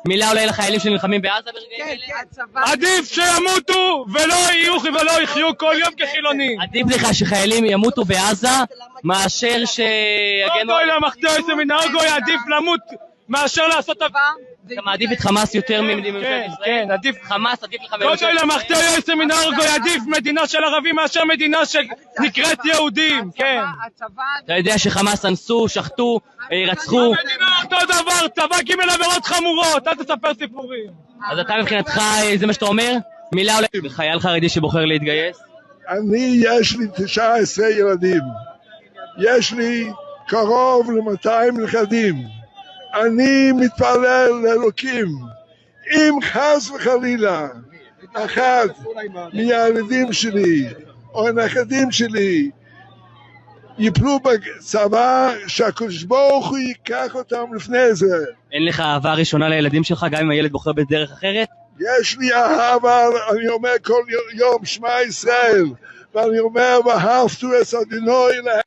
מילה אולי לחיילים שנלחמים בעזה ברגעים אלה? עדיף שימותו ולא יחיו כל יום כחילונים. עדיף לך שחיילים ימותו בעזה מאשר שיגנו... אוי למחתרת סמינרגוי, עדיף למות מאשר לעשות... אתה מעדיף את חמאס יותר ממדינת ישראל? כן, עדיף חמאס, עדיף לך... אוי למחתרת סמינרגוי, עדיף מדינה של ערבים מאשר מדינה שנקראת יהודים, כן. אתה יודע שחמאס אנסו, שחטו, רצחו... המדינה אותו דבר, צבא קיבל עבירות חמורות, אל תספר סיפורים. אז אתה מבחינתך, זה מה שאתה אומר? מילה אולי חייל חרדי שבוחר להתגייס? יש לי 19 ילדים, יש לי קרוב ל-200 נכדים. אני מתפלל לאלוקים, אם חס וחלילה אחד מהילדים שלי או הנכדים שלי ייפלו בצבא, שהקדוש ברוך הוא ייקח אותם לפני זה. אין לך אהבה ראשונה לילדים שלך גם אם הילד בוחר בדרך אחרת? יש לי אהבה, אני אומר כל יום שמע ישראל, ואני אומר ואהבת את אדוני אלוהיך